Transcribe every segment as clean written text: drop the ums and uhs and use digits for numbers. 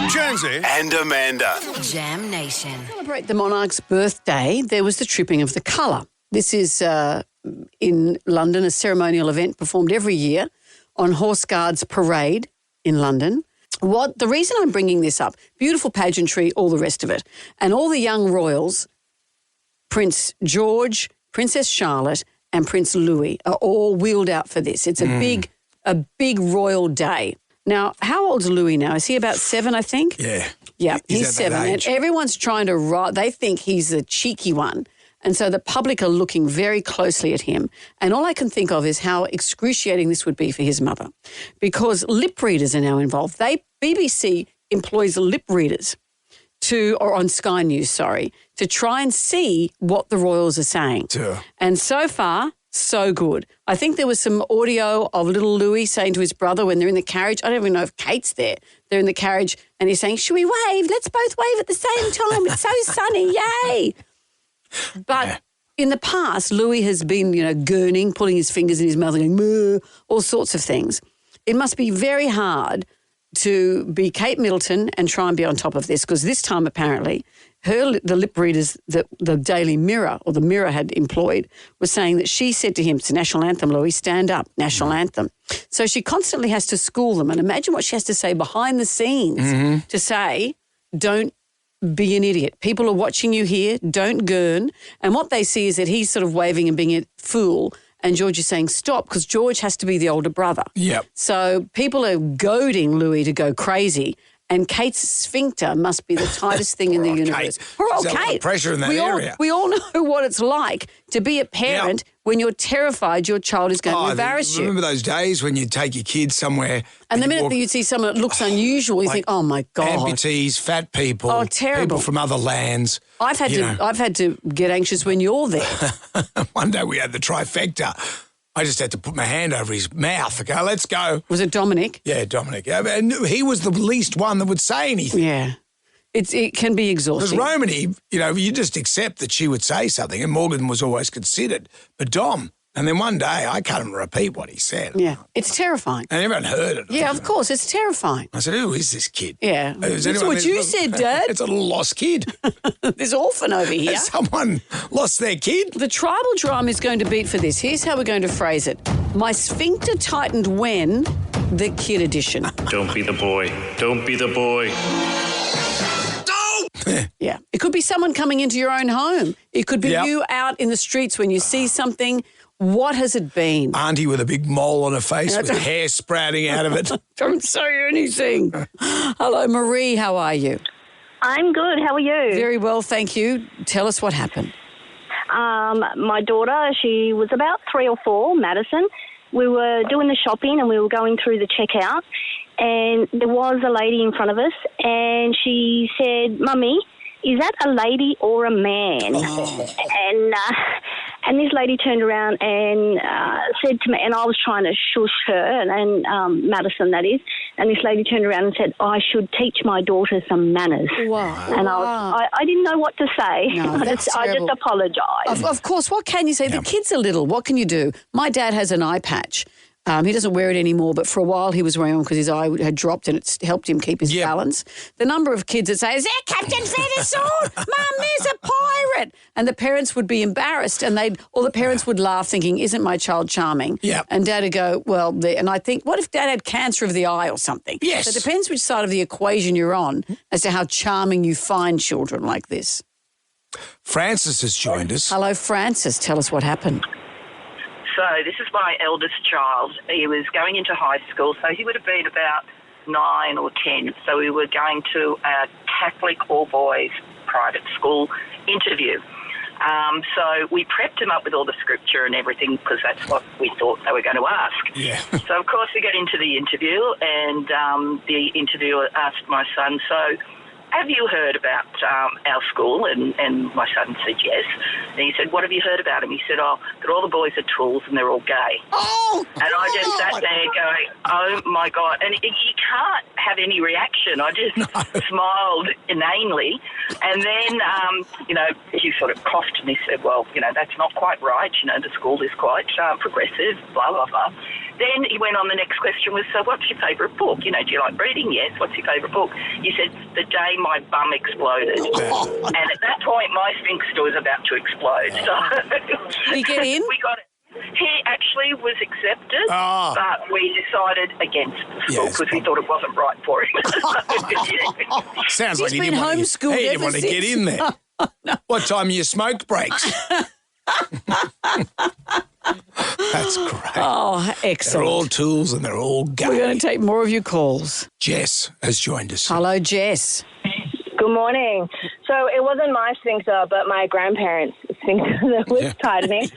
Jonesy and Amanda. Jam Nation. To celebrate the monarch's birthday, there was the tripping of the colour. This is in London, a ceremonial event performed every year on Horse Guards Parade in London. The reason I'm bringing this up, beautiful pageantry, all the rest of it, and all the young royals, Prince George, Princess Charlotte and Prince Louis are all wheeled out for this. It's a big royal day. Now, how old's Louis now? Is he about 7, I think? Yeah. Yeah, he's at that 7. age. And everyone's trying to they think he's the cheeky one. And so the public are looking very closely at him. And all I can think of is how excruciating this would be for his mother. Because lip readers are now involved. BBC employs lip readers or on Sky News, to try and see what the royals are saying. Sure. And so far, so good. I think there was some audio of little Louis saying to his brother when they're in the carriage, I don't even know if Kate's there, they're in the carriage and he's saying, should we wave? Let's both wave at the same time. It's so sunny, yay. But in the past, Louis has been, gurning, pulling his fingers in his mouth and going, moo, all sorts of things. It must be very hard to be Kate Middleton and try and be on top of this because this time apparently the lip readers that the Daily Mirror or the Mirror had employed was saying that she said to him, it's the national anthem, Louis, stand up, national anthem. So she constantly has to school them and imagine what she has to say behind the scenes to say, don't be an idiot. People are watching you here, don't gurn. And what they see is that he's sort of waving and being a fool and George is saying stop because George has to be the older brother. Yep. So people are goading Louis to go crazy. And Kate's sphincter must be the tightest thing in the universe. Poor old There's a lot of Kate. pressure in that area. We all know what it's like to be a parent when you're terrified your child is going to embarrass you. Remember those days when you'd take your kids somewhere And the minute that you see someone that looks unusual, you think, oh, my God. amputees, fat people, Oh, terrible. people from other lands. I've had to get anxious when you're there. One day we had the trifecta. I just had to put my hand over his mouth and go, let's go. Was it Dominic? Yeah, Dominic. And he was the least one that would say anything. Yeah. It can be exhausting. Because Romany, you just accept that she would say something, and Morgan was always considered. But Dom, and then one day I cut him to repeat what he said. Yeah. It's terrifying. And everyone heard it. Yeah, of course. It's terrifying. I said, who is this kid? Yeah. Is That's anyone- what you said, Dad. It's a little lost kid. This orphan over here. Has someone lost their kid? The tribal drum is going to beat for this. Here's how we're going to phrase it. My sphincter tightened when the kid edition. Don't be the boy. Don't be the boy. Yeah. It could be someone coming into your own home. It could be Yep. you out in the streets when you see something. What has it been? Auntie with a big mole on her face with hair sprouting out of it. Don't say anything. Hello, Marie. How are you? I'm good. How are you? Very well, thank you. Tell us what happened. My daughter, she was about 3 or 4, Madison. We were doing the shopping and we were going through the checkout and there was a lady in front of us and she said, Mummy, is that a lady or a man? And this lady turned around and said to me, and I was trying to shush her, and Madison, that is, and this lady turned around and said, I should teach my daughter some manners. Wow. And I didn't know what to say. No, I that's just terrible. apologised. Of course, what can you say? The kid's are little. What can you do? My dad has an eye patch. He doesn't wear it anymore, but for a while he was wearing one because his eye had dropped and it's helped him keep his balance. The number of kids that say, is that Captain Feathersword? Mum, there's a pirate. And the parents would be embarrassed and the parents would laugh thinking, isn't my child charming? Yeah. And Dad would go, well, and I think, what if Dad had cancer of the eye or something? Yes. So it depends which side of the equation you're on as to how charming you find children like this. Francis has joined us. Hello, Francis. Tell us what happened. So this is my eldest child. He was going into high school, so he would have been about 9 or 10. So we were going to a Catholic all-boys private school interview. So we prepped him up with all the scripture and everything because that's what we thought they were going to ask. Yeah. So, of course, we got into the interview and the interviewer asked my son, so have you heard about our school? And my son said yes. And he said, what have you heard about him? He said, that all the boys are tools and they're all gay. Oh, And I just sat there going, oh, my God. And you can't have any reaction. I just smiled inanely. And then, he sort of coughed and he said, well, that's not quite right. The school is quite progressive, blah, blah, blah. Then he went on, the next question was, so what's your favourite book? You know, do you like reading? Yes. What's your favourite book? He said, The Day My Bum Exploded. And at that point, my sphincter was about to explode. So Did he get in? we got it. He actually was accepted, but we decided against the school because we thought it wasn't right for him. Sounds like He's he been didn't want homeschooled he didn't ever want to get since. in there. What time are your smoke breaks? That's great. Oh, They're excellent. all tools and they're all gay. We're going to take more of your calls. Jess has joined us. Hello, Jess. Good morning. So it wasn't my sphincter, but my grandparents' sphincter that was tightening.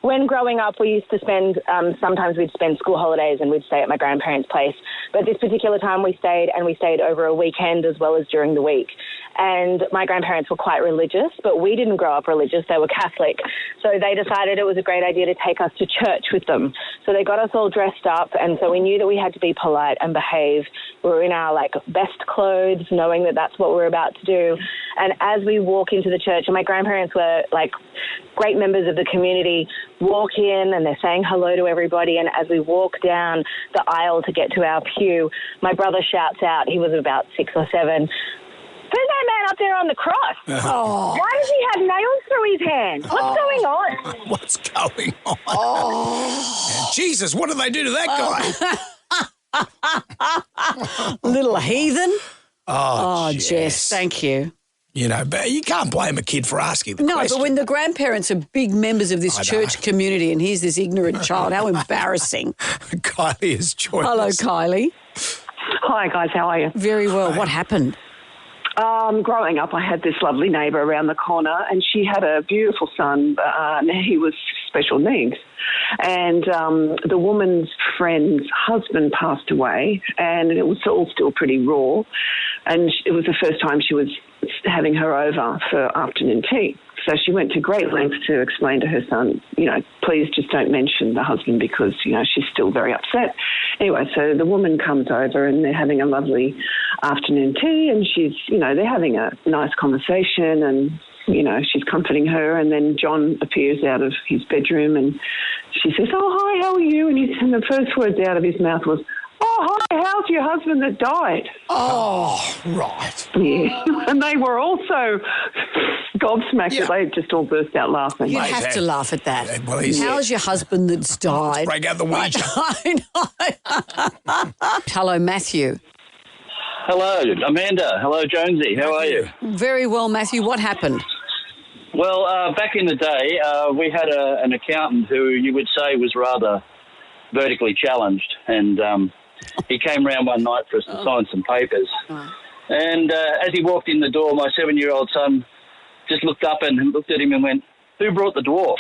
When growing up, we used to spend, sometimes we'd spend school holidays and we'd stay at my grandparents' place. But this particular time we stayed over a weekend as well as during the week. And my grandparents were quite religious, but we didn't grow up religious. They were Catholic. So they decided it was a great idea to take us to church with them. So they got us all dressed up, and so we knew that we had to be polite and behave. We were in our, best clothes, knowing that that's what we were about to do. And as we walk into the church, and my grandparents were, great members of the community, walk in and they're saying hello to everybody. And as we walk down the aisle to get to our pew, my brother shouts out, he was about 6 or 7, "Who's that man up there on the cross? Why does he have nails through his hands? What's going on?" What's going on? Jesus, what did they do to that guy? Little heathen. Oh, Jess, thank you. You know, but you can't blame a kid for asking the No, question. but when the grandparents are big members of this church community and here's this ignorant child, how embarrassing. Kylie has joined Hello, us. Kylie. Hi, guys. How are you? Very well. What happened? Growing up, I had this lovely neighbour around the corner, and she had a beautiful son. He was special needs. And the woman's friend's husband passed away, and it was all still pretty raw. And it was the first time she was having her over for afternoon tea. So she went to great lengths to explain to her son, please just don't mention the husband because, she's still very upset. Anyway, so the woman comes over and they're having a lovely afternoon tea, and she's, they're having a nice conversation, and, she's comforting her. And then John appears out of his bedroom and she says, "Oh, hi, how are you?" And the first words out of his mouth was, "Oh, hi, how's your husband that died?" Oh, right. Yeah. And they were also gobsmacked that they just all burst out laughing. You have to laugh at that. Yeah, well, he's- How's your husband that's died? Break out the Ouija. I know. Hello, Matthew. Hello, Amanda. Hello, Jonesy. How are you? Very well, Matthew. What happened? Well, back in the day, we had an accountant who you would say was rather vertically challenged, and he came round one night for us to sign some papers. And as he walked in the door, my 7-year-old son just looked up and looked at him and went, "Who brought the dwarf?"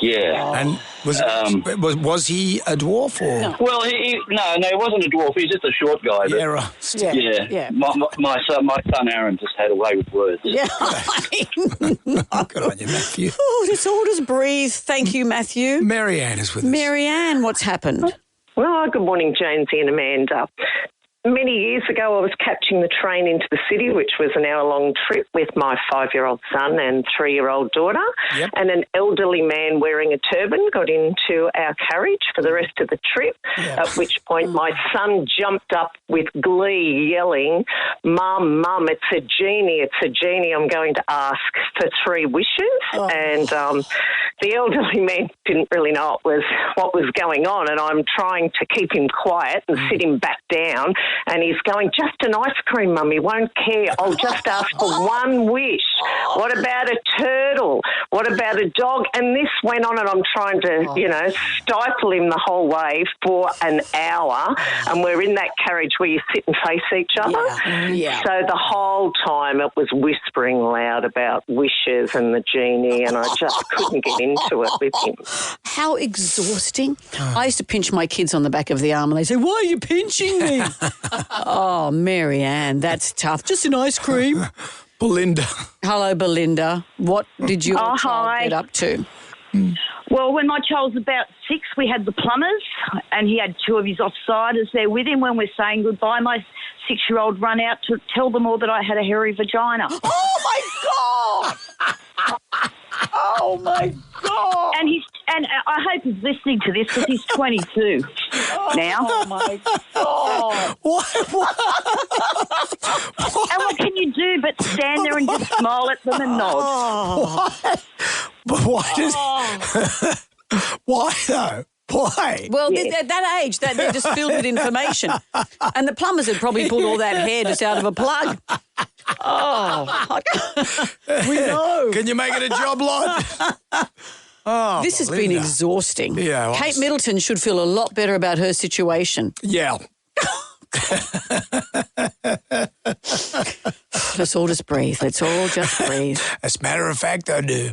Yeah. And was he a dwarf or? No. Well, no, he wasn't a dwarf. He was just a short guy. But, Yeah, right. yeah. My son Aaron just had a way with words. Yeah. Good on you, Matthew. Oh, just all just breathe. Thank you, Matthew. Marianne is with us. Marianne, what's happened? Well, good morning, Jonesy and Amanda. Many years ago, I was catching the train into the city, which was an hour-long trip with my 5-year-old son and 3-year-old daughter. Yep. And an elderly man wearing a turban got into our carriage for the rest of the trip, at which point my son jumped up with glee, yelling, Mum, it's a genie, I'm going to ask for 3 wishes. And the elderly man didn't really know what was going on, and I'm trying to keep him quiet and sit him back down. And he's going, "Just an ice cream, Mum. He won't care. I'll just ask for 1 wish. What about a turtle? What about a dog?" And this went on, and I'm trying to, stifle him the whole way for an hour. And we're in that carriage where you sit and face each other. Yeah. So the whole time it was whispering loud about wishes and the genie, and I just couldn't get into it with him. How exhausting. I used to pinch my kids on the back of the arm and they say, "Why are you pinching me?" Oh, Marianne, that's tough. Just an ice cream. Belinda. Hello, Belinda. What did your child hi. get up to? Well, when my child was about 6, we had the plumbers, and he had 2 of his offsiders there with him. When we're saying goodbye, my 6-year-old run out to tell them all that I had a hairy vagina. Oh, my God! Oh, my God! And I hope he's listening to this because he's 22 now. Oh, my God. What? And what can you do but stand there and just smile at them and nod? But why does... Why, though? Why? Well, at that age, they're just filled with information. And the plumbers had probably pulled all that hair just out of a plug. Oh, we know. Can you make it a job lot? Oh, this has been exhausting. Yeah, well, Kate Middleton should feel a lot better about her situation. Yeah. Let's all just breathe. Let's all just breathe. As a matter of fact, I do.